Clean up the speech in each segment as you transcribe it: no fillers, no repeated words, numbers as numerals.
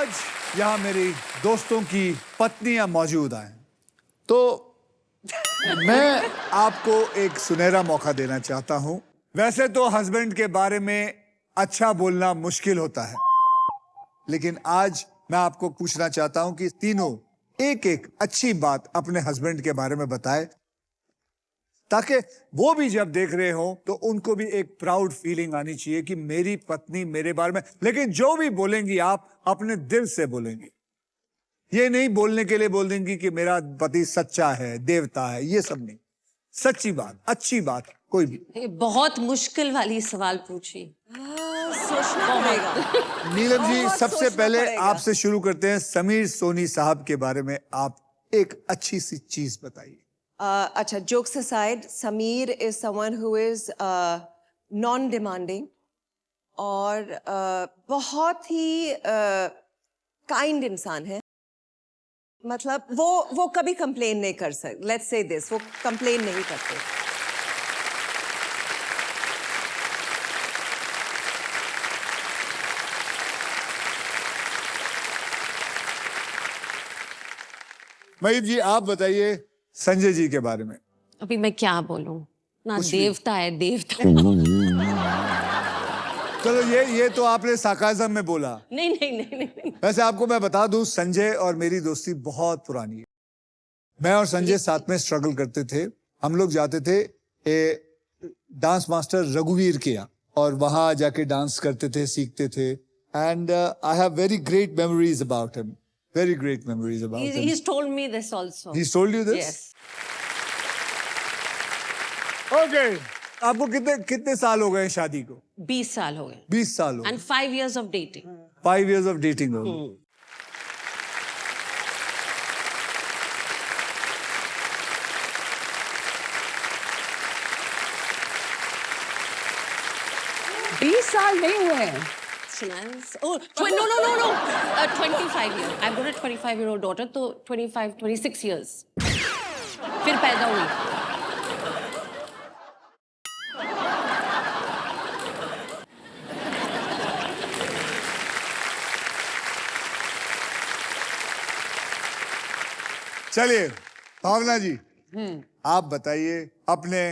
आज यहाँ मेरी दोस्तों की पत्नियां मौजूद हैं, तो मैं आपको एक सुनहरा मौका देना चाहता हूं। वैसे तो हस्बैंड के बारे में अच्छा बोलना मुश्किल होता है, लेकिन आज मैं आपको पूछना चाहता हूं कि तीनों एक एक अच्छी बात अपने हस्बैंड के बारे में बताएं, ताकि वो भी जब देख रहे हो तो उनको भी एक प्राउड फीलिंग आनी चाहिए कि मेरी पत्नी मेरे बारे में। लेकिन जो भी बोलेंगी आप अपने दिल से बोलेंगी, ये नहीं बोलने के लिए बोल देंगी कि मेरा पति सच्चा है, देवता है, ये सब नहीं। सच्ची बात, अच्छी बात, कोई भी। बहुत मुश्किल वाली सवाल पूछी। सोचना पड़ेगा। नीलम जी, बहुत सबसे सोचना पहले पड़ेगा। आपसे शुरू करते हैं। समीर सोनी साहब के बारे में आप एक अच्छी सी चीज बताइए। अच्छा, jokes aside, Sameer is someone who is non-demanding और बहुत ही kind इंसान है। मतलब वो कभी complain नहीं कर सकते। Let's say this, वो complain नहीं करते। महीप जी, आप बताइए संजय जी के बारे में। अभी मैं क्या बोलूं, ना देवता है देवता। चलो ये तो आपने साकाज़म में बोला। नहीं नहीं नहीं नहीं। वैसे आपको मैं बता दूं, संजय और मेरी दोस्ती बहुत पुरानी है। मैं और संजय साथ में स्ट्रगल करते थे। हम लोग जाते थे डांस मास्टर रघुवीर के यहाँ, और वहां जाके डांस करते थे, सीखते थे। And I have very great memories about him, very great memories about him. He's told me this also. He's told you this? Yes. Okay. आपको कितने साल हो गए शादी को? 20 साल हो गए। 20 साल हो गए। And 5 years of dating. 5 years of dating हो गए। साल नहीं हुए हैं। Oh, no. 25 years. I've got a 25-year-old daughter, तो 26 years. फिर पैदा हुई। चलिए भावना जी, आप बताइए अपने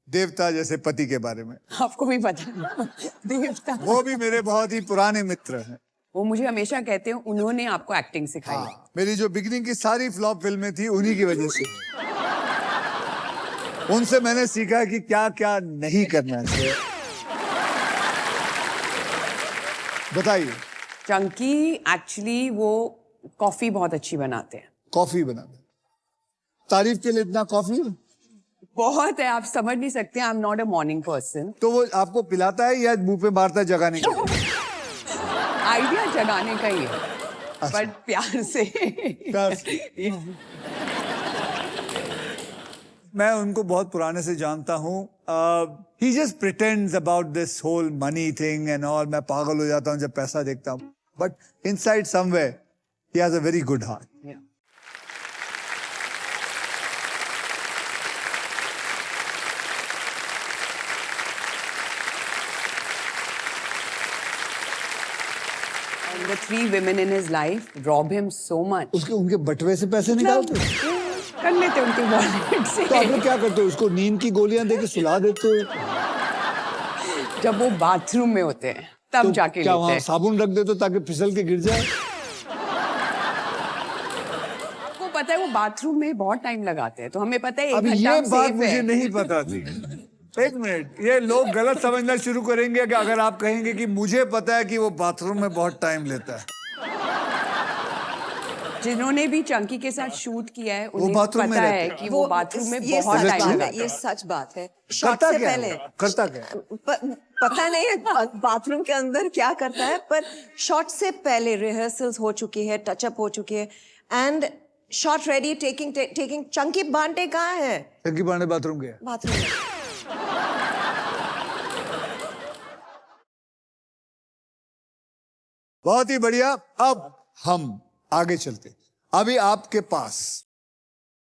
देवता जैसे पति के बारे में। आपको भी पता देवता, वो भी मेरे बहुत ही पुराने मित्र हैं। वो मुझे हमेशा कहते हैं उन्होंने आपको एक्टिंग सिखाई। हाँ, मेरी जो बिगिनिंग की सारी फ्लॉप फिल्में थी उन्हीं की वजह से। उनसे मैंने सीखा कि क्या क्या नहीं करना चाहिए। बताइए। चंकी एक्चुअली वो कॉफी बहुत अच्छी बनाते हैं। कॉफी बनाते, तारीफ के लिए इतना कॉफी बहुत है, आप समझ नहीं सकते। I am not a morning person. तो वो आपको पिलाता है या मुंह पे मारता है जगाने का? आइडिया जगाने का ही है, बट प्यार से। प्यार से। मैं उनको बहुत पुराने से जानता हूँ। He just pretends about this whole money thing and all. मैं पागल हो जाता हूँ जब पैसा देखता हूँ, but inside somewhere he has a very good heart. The 3 women in his life rob him so much. उसके उनके बटवे से पैसे निकालते हो? कर लेते उनके वॉलेट से। तो आप लोग क्या करते हो? उसको नींद की गोलियां देके सुला देते हो? जब वो बाथरूम में होते हैं तब तो जाके क्या लेते वहाँ हैं। साबुन रख देते हो ताकि फिसल के गिर जाए? आपको पता है वो बाथरूम में बहुत टाइम लगाते हैं, तो हमें पता है 1 अब घंटा ये हम बात safe मुझे है। नहीं पता थी। एक मिनट, ये लोग गलत समझना शुरू करेंगे कि अगर आप कहेंगे कि मुझे पता है कि वो बाथरूम में बहुत टाइम लेता है। जिन्होंने भी चंकी के साथ शूट किया है उन्हें बाथरूम में पता रहते है हैं। कि वो बाथरूम में ये बहुत सच टाइम बात है, लगाता ये है। सच बात है। शॉट करता से क्या पहले है? करता क्या है? पता नहीं है बाथरूम के अंदर क्या करता है, पर शॉट से पहले रिहर्सल्स हो चुकी है, टचअप हो चुकी है, and shot ready, taking. Chunky बांटे कहाँ है? चंकी पांडे बाथरूम गया। बाथरूम में। बहुत ही बढ़िया। अब हम आगे चलते। अभी आपके पास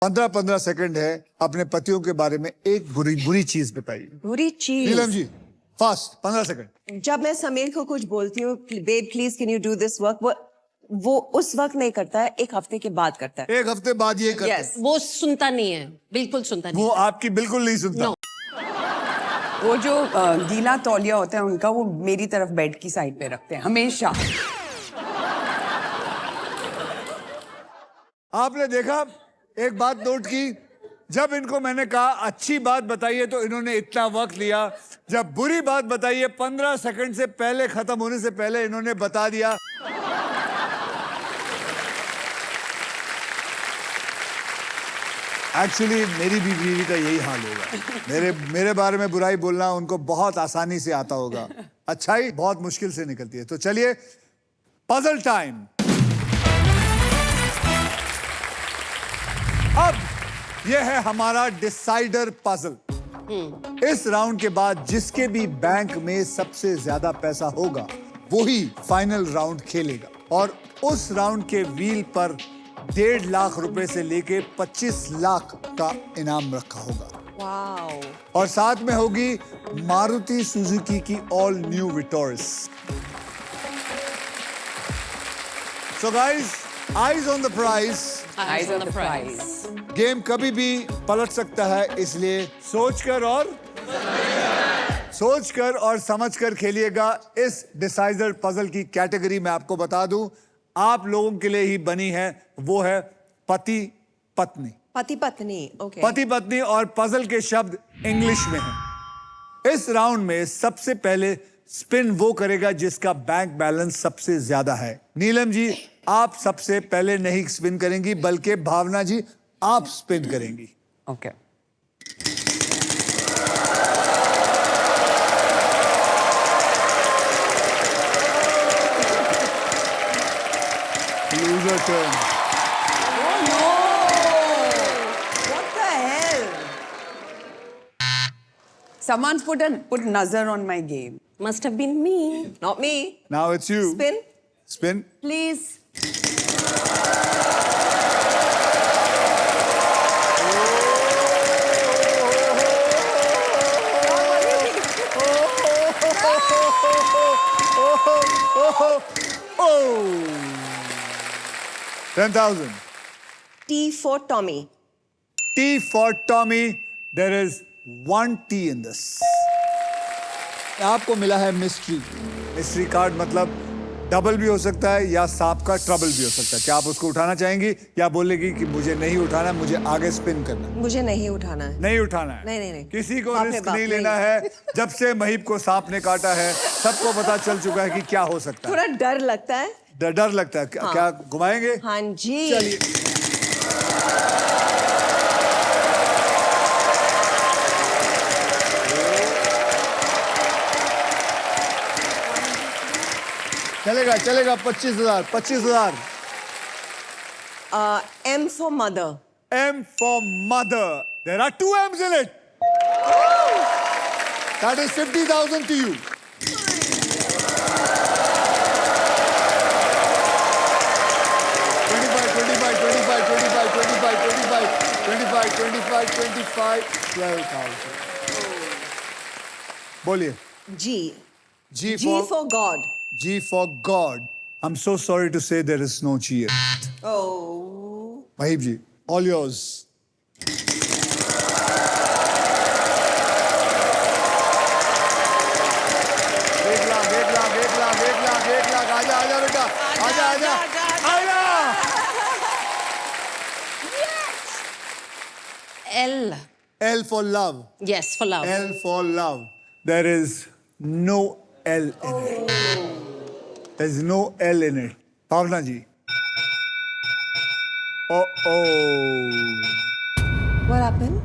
15-15 सेकंड है अपने पतियों के बारे में एक बुरी चीज बताइए। बुरी चीज? Neelam ji, fast, 15 second. जब मैं समीर को कुछ बोलती हूँ, babe please can you do this work, वो उस वक्त नहीं करता है, एक हफ्ते के बाद करता है। एक हफ्ते बाद ये करते यस हैं। वो सुनता नहीं है, बिल्कुल सुनता नहीं। वो आपकी बिल्कुल नहीं सुनता। No. वो जो गीला तौलिया होता है उनका, वो मेरी तरफ बेड की साइड पे रखते हैं हमेशा। आपने देखा, एक बात नोट की, जब इनको मैंने कहा अच्छी बात बताइए तो इन्होंने इतना वक्त लिया, जब बुरी बात बताइए 15 सेकंड से पहले, खत्म होने से पहले इन्होंने बता दिया। एक्चुअली मेरी भी बीवी का यही हाल होगा। मेरे बारे में बुराई बोलना उनको बहुत आसानी से आता होगा, अच्छाई बहुत मुश्किल से निकलती है। तो चलिए, पजल टाइम। अब यह है हमारा डिसाइडर पजल। इस राउंड के बाद जिसके भी बैंक में सबसे ज्यादा पैसा होगा वही फाइनल राउंड खेलेगा, और उस राउंड के व्हील पर 1.5 लाख रुपए से लेके 25 लाख का इनाम रखा होगा। वाओ। और साथ में होगी मारुति सुजुकी की all new Victoris. So guys, eyes on the prize. Eyes on the prize. Game कभी भी पलट सकता है, इसलिए सोचकर और समझकर खेलिएगा। इस डिसाइडर पजल की कैटेगरी में आपको बता दूं, आप लोगों के लिए ही बनी है, वो है पति पत्नी। पति पत्नी, ओके। पति पत्नी, और पजल के शब्द इंग्लिश में हैं। इस राउंड में सबसे पहले स्पिन वो करेगा जिसका बैंक बैलेंस सबसे ज्यादा है। नीलम जी, आप सबसे पहले नहीं स्पिन करेंगी, बल्कि भावना जी आप स्पिन करेंगी। Okay. Loser turn. Oh no! What the hell? Someone's put nazar on my game. Must have been me. Not me. Now it's you. Spin, Spin. please. Oh! 10,000. T for Tommy. T for Tommy. There is one T in this. आपको मिला है mystery. Mystery card मतलब double भी हो सकता है या सांप का ट्रबल भी हो सकता है। क्या आप उसको उठाना चाहेंगी या बोलेगी कि मुझे नहीं उठाना, मुझे आगे स्पिन करना है? मुझे नहीं उठाना है। नहीं उठाना है। नहीं। किसी को बाप रे रिस्क बाप, नहीं लेना है। जब से महीप को सांप ने काटा है, सबको पता चल चुका है कि क्या हो सकता है। थोड़ा डर लगता है। डर लगता है। क्या घुमाएंगे? हाँ जी। चलिए। चलेगा 25,000। M for mother. M for mother. There are 2 M's in it. That is 50,000 to you. बोलिए। G. G G for God. G for God. I'm so sorry to say there is no G here. Oh. Mahib ji, all yours. एक लाख, आजा बेटा, आजा। L. L for love. Yes, for love. L for love. There is no L in it. There's no L in it. Bhavna ji. Oh. What happened?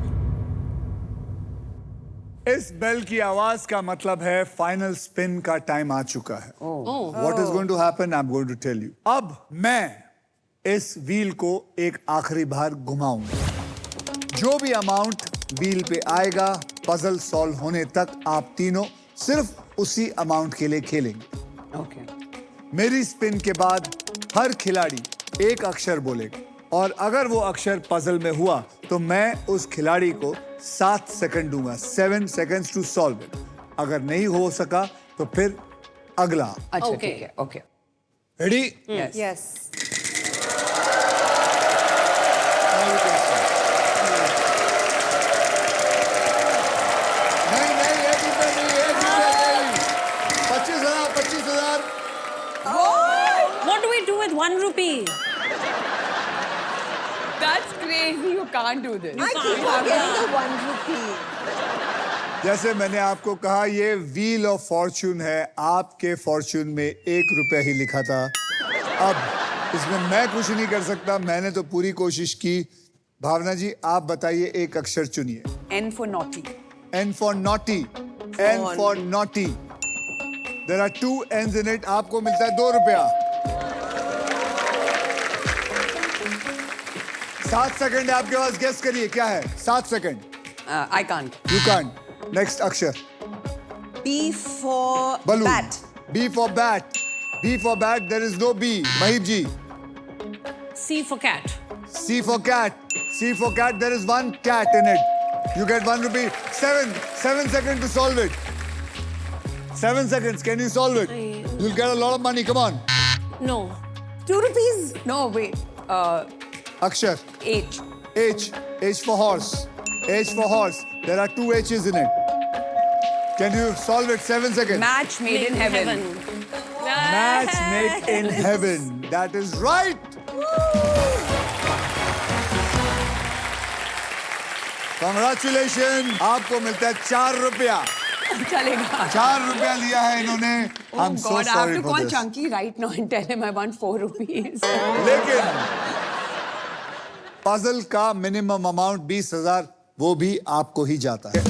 इस bell की आवाज का मतलब है फाइनल स्पिन का टाइम आ चुका है। Oh. What is going to happen? I'm going to tell you. अब मैं इस व्हील को एक आखिरी बार घुमाऊंगा। जो भी अमाउंट व्हील पे आएगा, पजल सॉल्व होने तक आप तीनों सिर्फ उसी अमाउंट के लिए खेलेंगे। Okay. मेरी स्पिन के बाद हर खिलाड़ी एक अक्षर बोलेगा, और अगर वो अक्षर पजल में हुआ तो मैं उस खिलाड़ी को 7 सेकंड दूंगा, 7 seconds टू सॉल्व इट। अगर नहीं हो सका तो फिर अगला। अच्छा Okay. ठीक है, okay. रेडी? Yes. यस नहीं नहीं, 1 रुपया नहीं, 1 रुपया नहीं। 25,000, 25,000। What do we do with 1 rupee? That's crazy. You can't do this. I keep forgetting the 1 rupee. जैसे मैंने आपको कहा, ये व्हील ऑफ फॉर्च्यून है। आपके फॉर्च्यून में 1 रुपया ही लिखा था। अब इसमें मैं कुछ नहीं कर सकता, मैंने तो पूरी कोशिश की। भावना जी, आप बताइए, एक अक्षर चुनिए। N for naughty. N for naughty. N for naughty. There are 2 N's in it. आपको मिलता है 2 रुपया। 7 सेकंड है आपके पास, गेस करिए क्या है। 7 second. I can't. You can't. Next अक्षर। B for balloon. bat. B for bat. B for bat. There is no B. Maheep ji. C for cat. C for cat. C for cat. There is 1 cat in it. You get 1 rupee. 7 seconds to solve it. 7 seconds. Can you solve it? You'll get a lot of money. Come on. No. 2 rupees. No, wait. Akshar. H. H. H for horse. H for horse. There are 2 H's in it. Can you solve it? 7 seconds. Match made in heaven. Match made in heaven. That is right. Congratulations. आपको मिलता है 4 रुपया। चलेगा. 4 रुपया लिया है इन्होंने। Oh I'm so God, I have sorry to for call this. Chunky right now and tell him I want 4 rupees. लेकिन पजल का मिनिमम अमाउंट 20,000 वो भी आपको ही जाता है।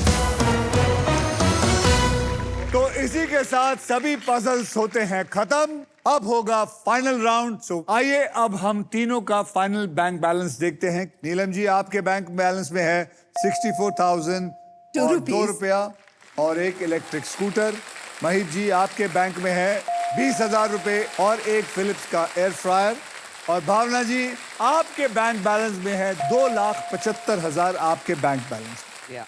तो इसी के साथ सभी पजल्स होते हैं खत्म। अब होगा फाइनल राउंड। सो आइए अब हम तीनों का फाइनल बैंक बैलेंस देखते हैं। नीलम जी, आपके बैंक बैलेंस में है 64,000 और 2 रुपया और 1 इलेक्ट्रिक स्कूटर। महीप जी, आपके बैंक में है 20,000 रुपए और 1 फिलिप्स का एयर फ्रायर। और भावना जी, आपके बैंक बैलेंस में है 2,75,000 आपके बैंक बैलेंस। Yeah.